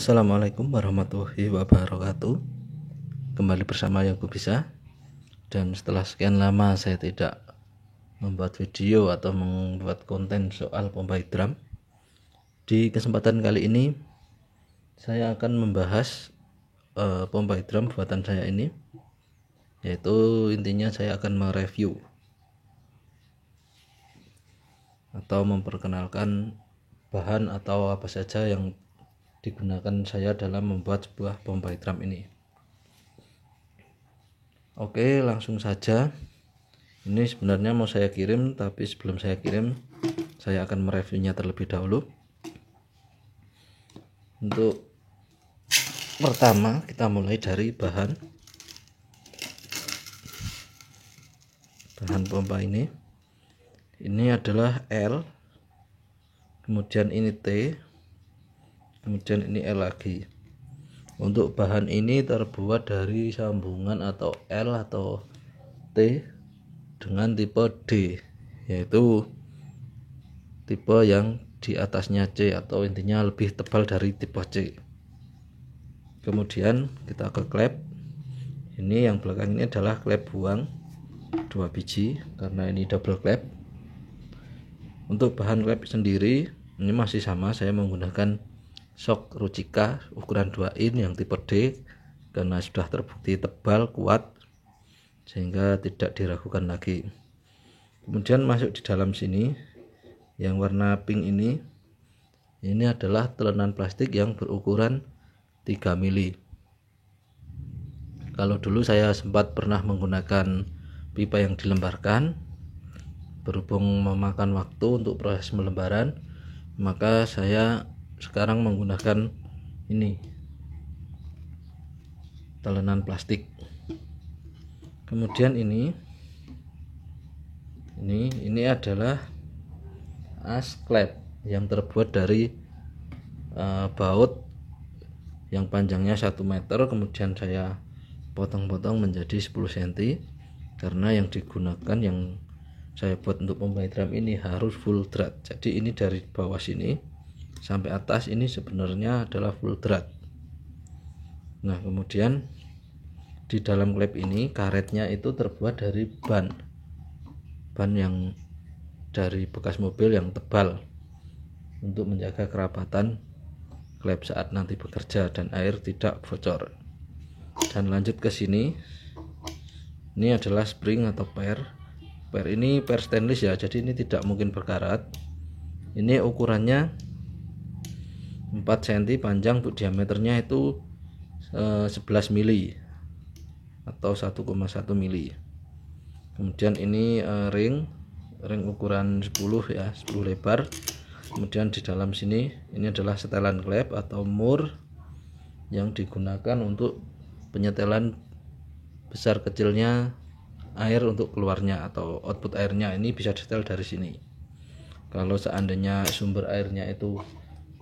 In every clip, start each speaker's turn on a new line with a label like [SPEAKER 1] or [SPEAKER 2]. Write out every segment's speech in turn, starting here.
[SPEAKER 1] Assalamualaikum warahmatullahi wabarakatuh. Kembali bersama Yogo Bisa. Dan setelah sekian lama saya tidak membuat video atau membuat konten soal pompa hidram, di kesempatan kali ini saya akan membahas pompa hidram buatan saya ini, yaitu intinya saya akan mereview atau memperkenalkan bahan atau apa saja yang digunakan saya dalam membuat sebuah pompa hidram ini. Oke, langsung saja. Ini sebenarnya mau saya kirim, tapi sebelum saya kirim saya akan mereviewnya terlebih dahulu. Untuk pertama kita mulai dari bahan pompa ini. Ini adalah L, kemudian ini T, kemudian ini L lagi. Untuk bahan ini terbuat dari sambungan atau L atau T dengan tipe D, yaitu tipe yang di atasnya C, atau intinya lebih tebal dari tipe C. Kemudian kita ke klep. Ini yang belakang ini adalah klep buang 2 biji karena ini double klep. Untuk bahan klep sendiri ini masih sama, saya menggunakan shock Ruchika ukuran 2 in yang tipe D karena sudah terbukti tebal, kuat, sehingga tidak diragukan lagi. Kemudian masuk di dalam sini yang warna pink ini adalah telenan plastik yang berukuran 3 mili. Kalau dulu saya sempat pernah menggunakan pipa yang dilembarkan, berhubung memakan waktu untuk proses melembaran, maka saya sekarang menggunakan ini telenan plastik. Kemudian ini adalah as klep yang terbuat dari baut yang panjangnya 1 meter, kemudian saya potong-potong menjadi 10 cm karena yang digunakan, yang saya buat untuk pompa hidram ini harus full drat. Jadi ini dari bawah sini sampai atas ini sebenarnya adalah full drat. Nah, kemudian di dalam klep ini karetnya itu terbuat dari ban yang dari bekas mobil yang tebal untuk menjaga kerapatan klep saat nanti bekerja dan air tidak bocor. Dan lanjut ke sini, ini adalah spring atau per ini per stainless ya, jadi ini tidak mungkin berkarat. Ini ukurannya 4 cm panjang, untuk diameternya itu 11 mili atau 1,1 mili. Kemudian ini ring ukuran 10 ya, 10 lebar. Kemudian di dalam sini ini adalah setelan klep atau mur yang digunakan untuk penyetelan besar kecilnya air untuk keluarnya atau output airnya. Ini bisa disetel dari sini. Kalau seandainya sumber airnya itu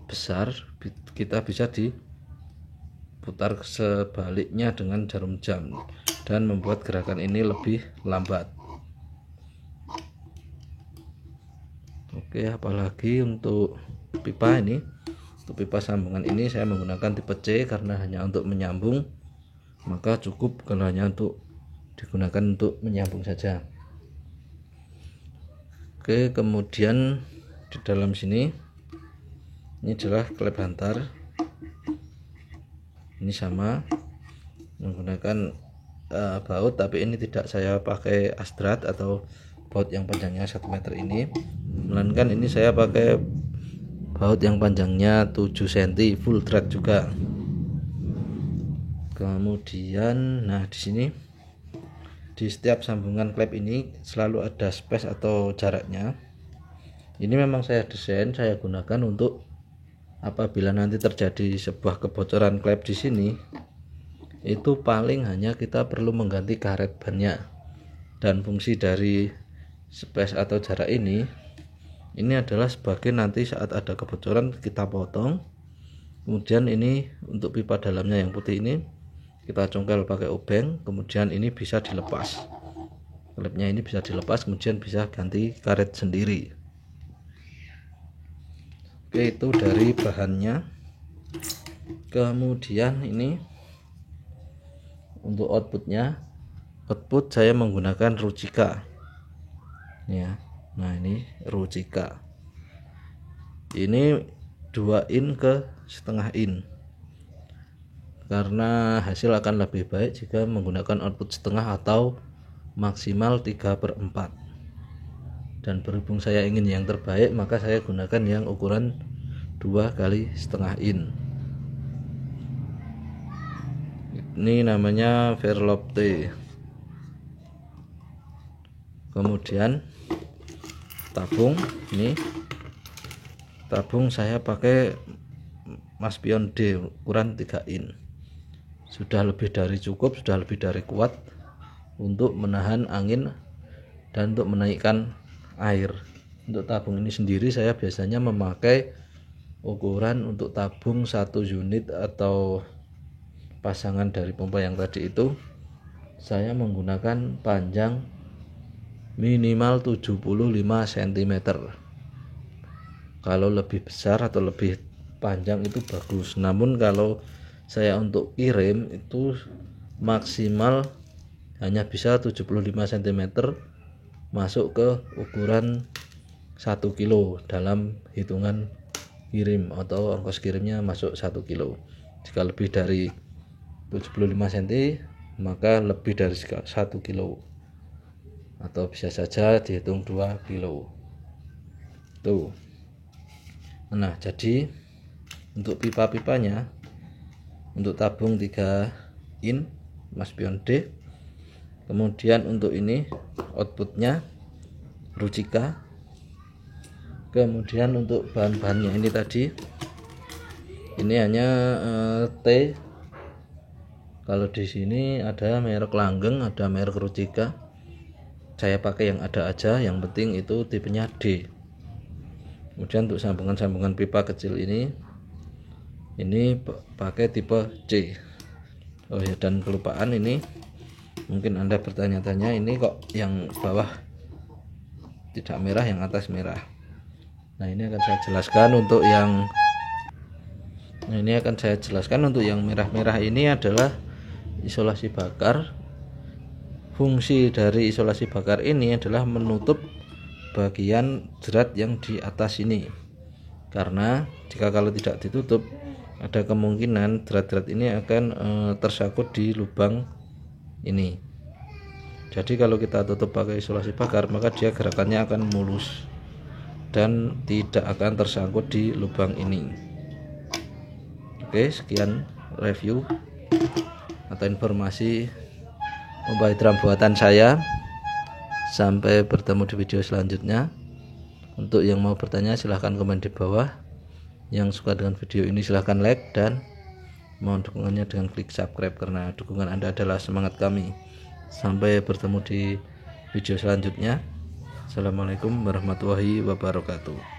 [SPEAKER 1] besar, kita bisa diputar sebaliknya dengan jarum jam dan membuat gerakan ini lebih lambat. Oke, apalagi untuk pipa ini, untuk pipa sambungan ini saya menggunakan tipe C karena hanya untuk menyambung, maka cukup kalau hanya untuk digunakan untuk menyambung saja. Oke, kemudian di dalam sini ini adalah klep hantar. Ini sama menggunakan baut, tapi ini tidak saya pakai asdrat atau baut yang panjangnya 1 meter ini, melainkan ini saya pakai baut yang panjangnya 7 cm full drat juga. Kemudian nah di sini di setiap sambungan klep ini selalu ada space atau jaraknya. Ini memang saya desain, saya gunakan untuk apabila nanti terjadi sebuah kebocoran klep di sini, itu paling hanya kita perlu mengganti karet bannya. Dan fungsi dari space atau jarak ini adalah sebagai nanti saat ada kebocoran kita potong. Kemudian ini untuk pipa dalamnya yang putih ini kita congkel pakai obeng, kemudian ini bisa dilepas, klepnya ini bisa dilepas, kemudian bisa ganti karet sendiri. Oke, itu dari bahannya. Kemudian ini untuk output saya menggunakan Ruchika ya. Nah ini Ruchika, ini 2 in ke setengah in, karena hasil akan lebih baik jika menggunakan output setengah atau maksimal 3/4. Dan berhubung saya ingin yang terbaik, maka saya gunakan yang ukuran 2 kali setengah in. Ini namanya Verlopte. Kemudian tabung, ini tabung saya pakai Maspion D ukuran 3 in. Sudah lebih dari cukup, sudah lebih dari kuat untuk menahan angin dan untuk menaikkan air. Untuk tabung ini sendiri saya biasanya memakai ukuran untuk tabung 1 unit atau pasangan dari pompa yang tadi itu, saya menggunakan panjang minimal 75 cm. Kalau lebih besar atau lebih panjang itu bagus, namun kalau saya untuk kirim itu maksimal hanya bisa 75 cm masuk ke ukuran 1 kilo dalam hitungan kirim atau ongkos kirimnya masuk 1 kilo. Jika lebih dari 75 cm maka lebih dari 1 kilo atau bisa saja dihitung 2 kilo tuh. Nah jadi untuk pipa-pipanya, untuk tabung 3 in Maspion D, kemudian untuk ini outputnya Ruchika, kemudian untuk bahan-bahannya ini tadi ini hanya T. Kalau di sini ada merek Langgeng, ada merek Ruchika, saya pakai yang ada aja, yang penting itu tipenya D. Kemudian untuk sambungan-sambungan pipa kecil ini pakai tipe C. Oh ya, dan kelupaan ini, mungkin Anda bertanya-tanya, ini kok yang bawah tidak merah, yang atas merah. Nah ini akan saya jelaskan untuk yang merah-merah ini adalah isolasi bakar. Fungsi dari isolasi bakar ini adalah menutup bagian jerat yang di atas ini, karena jika kalau tidak ditutup ada kemungkinan jerat-jerat ini akan tersangkut di lubang ini. Jadi kalau kita tutup pakai isolasi bakar maka dia gerakannya akan mulus dan tidak akan tersangkut di lubang ini. Oke, sekian review atau informasi pompa hidran buatan saya. Sampai bertemu di video selanjutnya. Untuk yang mau bertanya silahkan komen di bawah. Yang suka dengan video ini silahkan like, dan mohon dukungannya dengan klik subscribe karena dukungan Anda adalah semangat kami. Sampai bertemu di video selanjutnya. Assalamualaikum warahmatullahi wabarakatuh.